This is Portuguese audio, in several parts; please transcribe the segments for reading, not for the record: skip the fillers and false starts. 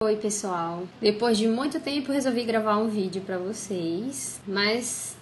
Oi pessoal, depois de muito tempo resolvi gravar um vídeo pra vocês, mas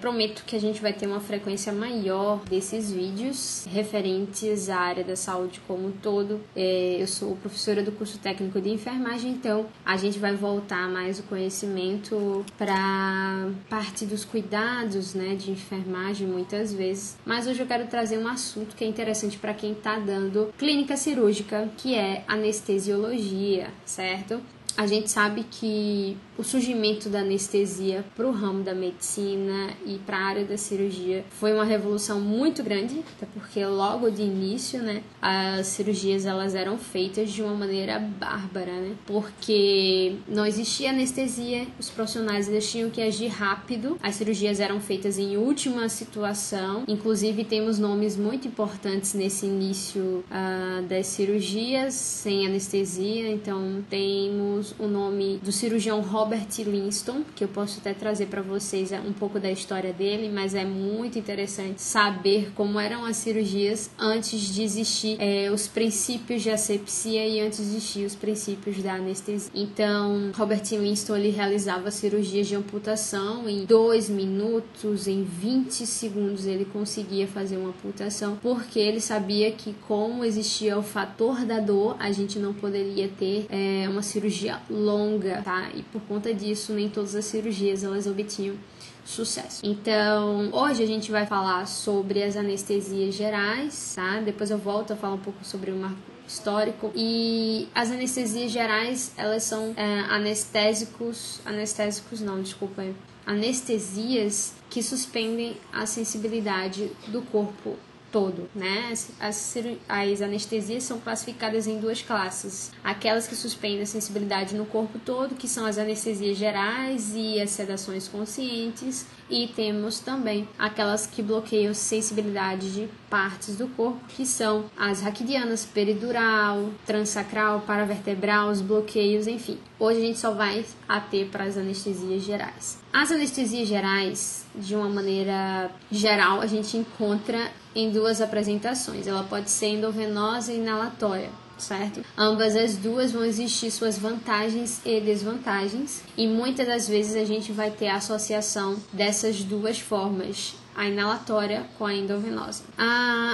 prometo que a gente vai ter uma frequência maior desses vídeos referentes à área da saúde como um todo. Eu sou professora do curso técnico de enfermagem, então a gente vai voltar mais o conhecimento para parte dos cuidados, né, de enfermagem muitas vezes. Mas hoje eu quero trazer um assunto que é interessante para quem está dando clínica cirúrgica, que é anestesiologia, certo? A gente sabe que o surgimento da anestesia para o ramo da medicina e para a área da cirurgia foi uma revolução muito grande, até porque logo de início, né, as cirurgias elas eram feitas de uma maneira bárbara, né, porque não existia anestesia, os profissionais eles tinham que agir rápido, as cirurgias eram feitas em última situação, inclusive temos nomes muito importantes nesse início das cirurgias sem anestesia, então temos o nome do cirurgião Robert Linston, que eu posso até trazer para vocês um pouco da história dele, mas é muito interessante saber como eram as cirurgias antes de existir os princípios de asepsia e antes de existir os princípios da anestesia. Então, Robert Linston ele realizava cirurgias de amputação em 2 minutos, em 20 segundos ele conseguia fazer uma amputação, porque ele sabia que como existia o fator da dor, a gente não poderia ter uma cirurgia longa, tá? E por conta disso, nem todas as cirurgias elas obtinham sucesso. Então, hoje a gente vai falar sobre as anestesias gerais, tá? Depois eu volto a falar um pouco sobre o marco histórico. E as anestesias gerais, elas são anestesias que suspendem a sensibilidade do corpo todo, né? As anestesias são classificadas em 2 classes. Aquelas que suspendem a sensibilidade no corpo todo, que são as anestesias gerais e as sedações conscientes, e temos também aquelas que bloqueiam a sensibilidade de partes do corpo, que são as raquidianas, peridural, transsacral, paravertebral, os bloqueios, enfim. Hoje a gente só vai ater para as anestesias gerais. As anestesias gerais, de uma maneira geral, a gente encontra em 2 apresentações. Ela pode ser endovenosa e inalatória, certo? Ambas as duas vão existir suas vantagens e desvantagens, e muitas das vezes a gente vai ter a associação dessas 2 formas, a inalatória com a endovenosa.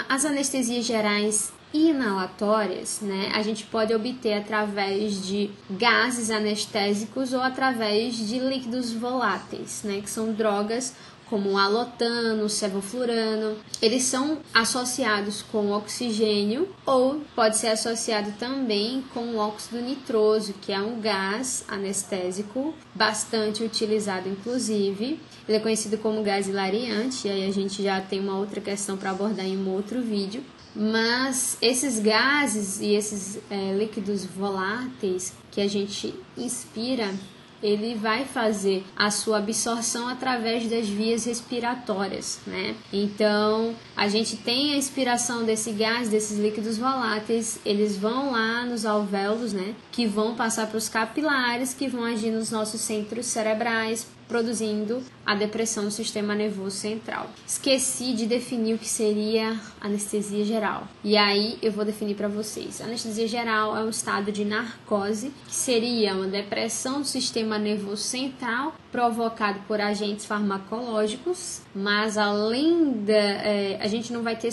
As anestesias gerais inalatórias, né, a gente pode obter através de gases anestésicos ou através de líquidos voláteis, né, que são drogas como o alotano, o sevoflurano. Eles são associados com oxigênio ou pode ser associado também com o óxido nitroso, que é um gás anestésico bastante utilizado, inclusive. Ele é conhecido como gás hilariante, e aí a gente já tem uma outra questão para abordar em um outro vídeo. Mas esses gases e esses líquidos voláteis que a gente inspira, ele vai fazer a sua absorção através das vias respiratórias, né? Então, a gente tem a expiração desse gás, desses líquidos voláteis, eles vão lá nos alvéolos, né? Que vão passar para os capilares, que vão agir nos nossos centros cerebrais, produzindo a depressão do sistema nervoso central. Esqueci de definir o que seria anestesia geral. E aí eu vou definir para vocês. A anestesia geral é um estado de narcose, que seria uma depressão do sistema nervoso central provocado por agentes farmacológicos, mas além a gente não vai ter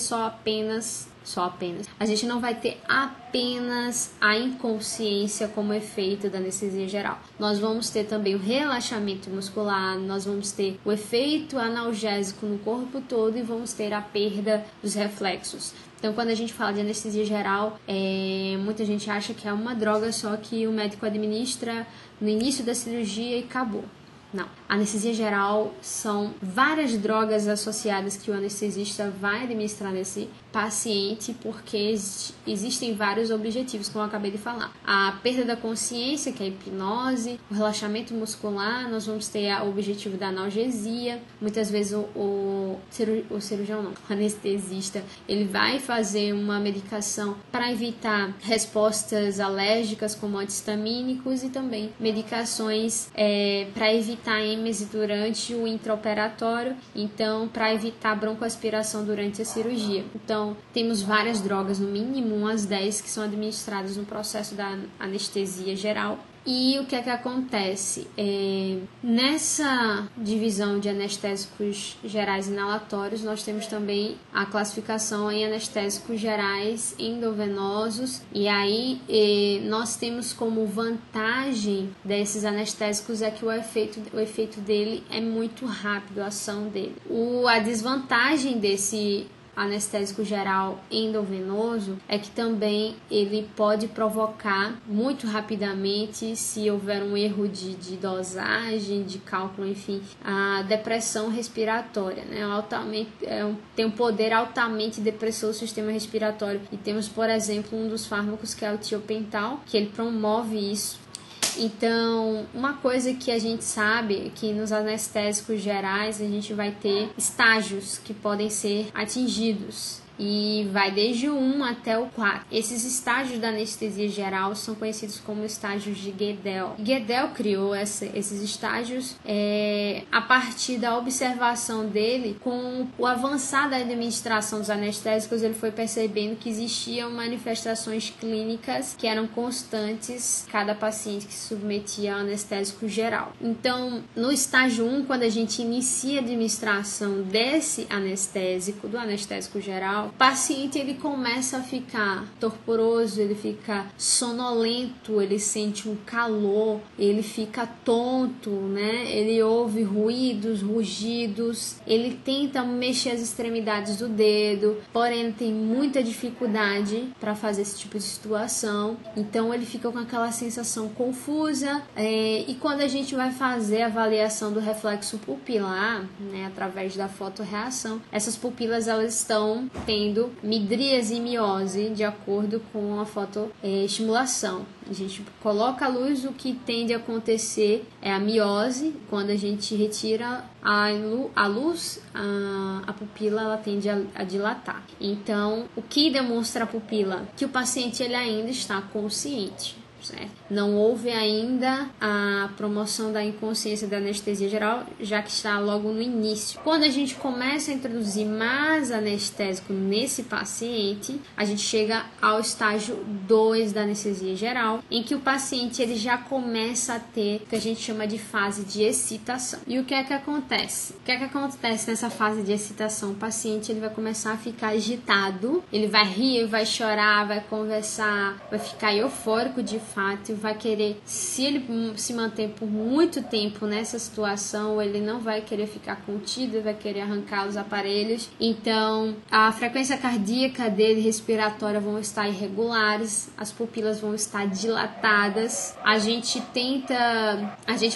a gente não vai ter apenas a inconsciência como efeito da anestesia geral. Nós vamos ter também o relaxamento muscular, nós vamos ter o efeito analgésico no corpo todo e vamos ter a perda dos reflexos. Então, quando a gente fala de anestesia geral, muita gente acha que é uma droga só que o médico administra no início da cirurgia e acabou. Não. A anestesia geral são várias drogas associadas que o anestesista vai administrar nesse paciente, porque existem vários objetivos, como eu acabei de falar. A perda da consciência, que é a hipnose, o relaxamento muscular, nós vamos ter o objetivo da analgesia. Muitas vezes o anestesista, ele vai fazer uma medicação para evitar respostas alérgicas, como antihistamínicos, e também medicações para evitar evitar êmese durante o intraoperatório, então para evitar broncoaspiração durante a cirurgia. Então temos várias drogas, no mínimo umas 10, que são administradas no processo da anestesia geral. E o que é que acontece? Nessa divisão de anestésicos gerais inalatórios, nós temos também a classificação em anestésicos gerais endovenosos, e aí nós temos como vantagem desses anestésicos é que o efeito dele é muito rápido, a ação dele. A desvantagem desse anestésico geral endovenoso é que também ele pode provocar muito rapidamente, se houver um erro de dosagem, de cálculo, enfim, a depressão respiratória, né? Tem um poder altamente depressor do sistema respiratório, e temos, por exemplo, um dos fármacos que é o tiopental, que ele promove isso. Então, uma coisa que a gente sabe é que nos anestésicos gerais a gente vai ter estágios que podem ser atingidos. E vai desde o 1 até o 4. Esses estágios da anestesia geral são conhecidos como estágios de Guedel. Guedel criou esses estágios a partir da observação dele. Com o avançar da administração dos anestésicos, ele foi percebendo que existiam manifestações clínicas que eram constantes cada paciente que se submetia ao anestésico geral. Então, no estágio 1, quando a gente inicia a administração desse anestésico, do anestésico geral, o paciente ele começa a ficar torporoso, ele fica sonolento, ele sente um calor, ele fica tonto, né? Ele ouve ruídos, rugidos, ele tenta mexer as extremidades do dedo, porém ele tem muita dificuldade para fazer esse tipo de situação, então ele fica com aquela sensação confusa, e quando a gente vai fazer a avaliação do reflexo pupilar, né, através da fotorreação, essas pupilas elas estão tendo midríase e miose de acordo com a fotoestimulação. A gente coloca a luz, o que tende a acontecer é a miose. Quando a gente retira a luz, a pupila ela tende a dilatar. Então, o que demonstra a pupila? Que o paciente ele ainda está consciente. Certo? Não houve ainda a promoção da inconsciência da anestesia geral, já que está logo no início. Quando a gente começa a introduzir mais anestésico nesse paciente, a gente chega ao estágio 2 da anestesia geral, em que o paciente ele já começa a ter o que a gente chama de fase de excitação. E o que é que acontece? O que é que acontece nessa fase de excitação? O paciente ele vai começar a ficar agitado, ele vai rir, vai chorar, vai conversar, vai ficar eufórico de fato, vai querer, se ele se manter por muito tempo nessa situação, ele não vai querer ficar contido, ele vai querer arrancar os aparelhos. Então, a frequência cardíaca dele, respiratória, vão estar irregulares, as pupilas vão estar dilatadas. A gente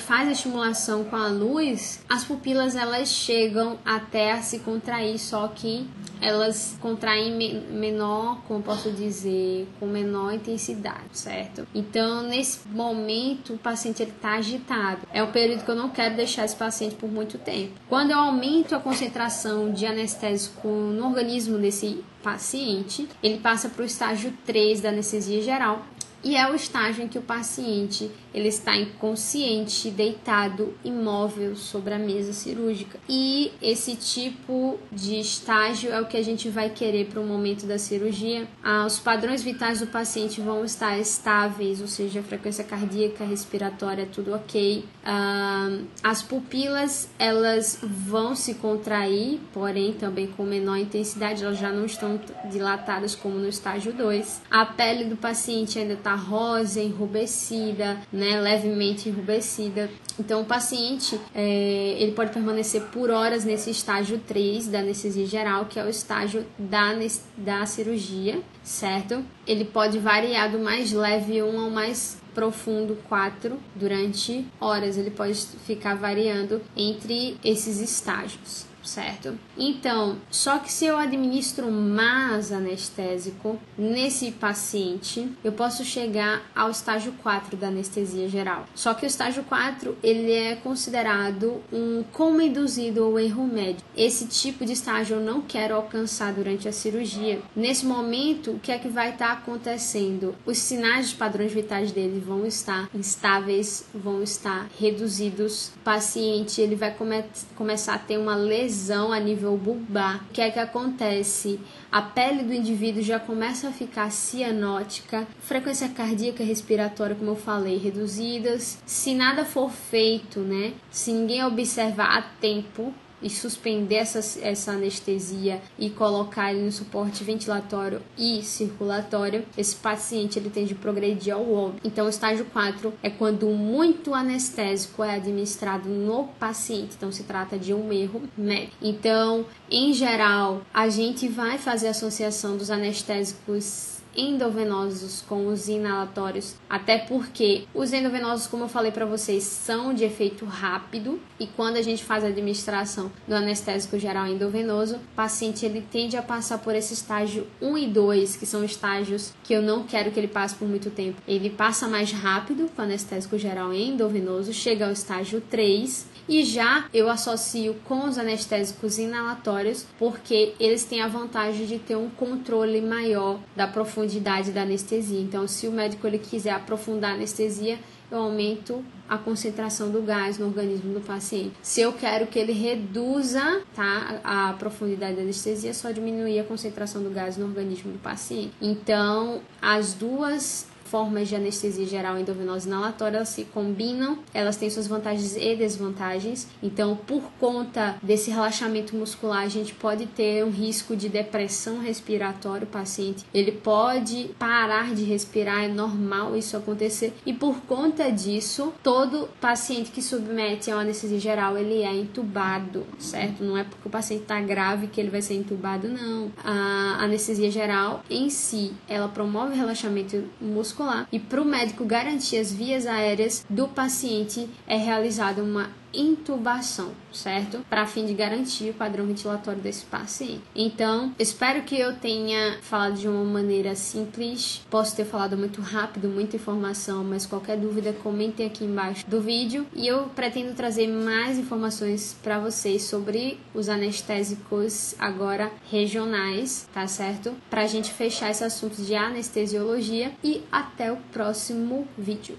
faz a estimulação com a luz, as pupilas elas chegam até a se contrair, só que elas contraem menor, como posso dizer, com menor intensidade, certo? Então, nesse momento, o paciente está agitado. É um período que eu não quero deixar esse paciente por muito tempo. Quando eu aumento a concentração de anestésico no organismo desse paciente, ele passa para o estágio 3 da anestesia geral, e é o estágio em que o paciente ele está inconsciente, deitado, imóvel sobre a mesa cirúrgica. E esse tipo de estágio é o que a gente vai querer para o momento da cirurgia. Os padrões vitais do paciente vão estar estáveis, ou seja, a frequência cardíaca, respiratória, tudo ok. As pupilas, elas vão se contrair, porém também com menor intensidade, elas já não estão dilatadas como no estágio 2. A pele do paciente ainda está rosa, enrubescida, né, levemente enrubescida. Então, o paciente ele pode permanecer por horas nesse estágio 3 da anestesia geral, que é o estágio da cirurgia, certo? Ele pode variar do mais leve 1 ao mais profundo 4 durante horas. Ele pode ficar variando entre esses estágios, certo? Então, só que se eu administro mais anestésico nesse paciente, eu posso chegar ao estágio 4 da anestesia geral. Só que o estágio 4, ele é considerado um coma induzido ou erro médico. esse tipo de estágio eu não quero alcançar durante a cirurgia. Nesse momento, o que é que vai estar acontecendo? Os sinais dos padrões vitais dele vão estar instáveis, vão estar reduzidos. O paciente ele vai começar a ter uma lesão a nível bulbar. O que é que acontece? A pele do indivíduo já começa a ficar cianótica, frequência cardíaca e respiratória, como eu falei, reduzidas. Se nada for feito, né? Se ninguém observar a tempo e suspender essa anestesia e colocar ele no suporte ventilatório e circulatório, esse paciente ele tende a progredir ao óbito. Então, o estágio 4 é quando muito anestésico é administrado no paciente. Então, se trata de um erro médico. Então, em geral, a gente vai fazer a associação dos anestésicos endovenosos com os inalatórios, até porque os endovenosos, como eu falei para vocês, são de efeito rápido, e quando a gente faz a administração do anestésico geral endovenoso, o paciente ele tende a passar por esse estágio 1 e 2, que são estágios que eu não quero que ele passe por muito tempo. Ele passa mais rápido com o anestésico geral endovenoso, chega ao estágio 3, e já eu associo com os anestésicos inalatórios, porque eles têm a vantagem de ter um controle maior da profundidade da anestesia. Então, se o médico ele quiser aprofundar a anestesia, eu aumento a concentração do gás no organismo do paciente. Se eu quero que ele reduza, tá, a profundidade da anestesia, é só diminuir a concentração do gás no organismo do paciente. Então, as duas formas de anestesia geral endovenosa e inalatória, elas se combinam, elas têm suas vantagens e desvantagens. Então, por conta desse relaxamento muscular, a gente pode ter um risco de depressão respiratória. O paciente ele pode parar de respirar, é normal isso acontecer, e por conta disso, todo paciente que submete a uma anestesia geral, ele é entubado, certo? Não é porque o paciente está grave que ele vai ser entubado, não. A anestesia geral em si, ela promove o relaxamento muscular, e para o médico garantir as vias aéreas do paciente é realizada uma intubação, certo? Para fim de garantir o padrão ventilatório desse paciente. Então, espero que eu tenha falado de uma maneira simples. Posso ter falado muito rápido, muita informação, mas qualquer dúvida comentem aqui embaixo do vídeo, e eu pretendo trazer mais informações para vocês sobre os anestésicos agora regionais, tá certo? Para a gente fechar esse assunto de anestesiologia, e até o próximo vídeo.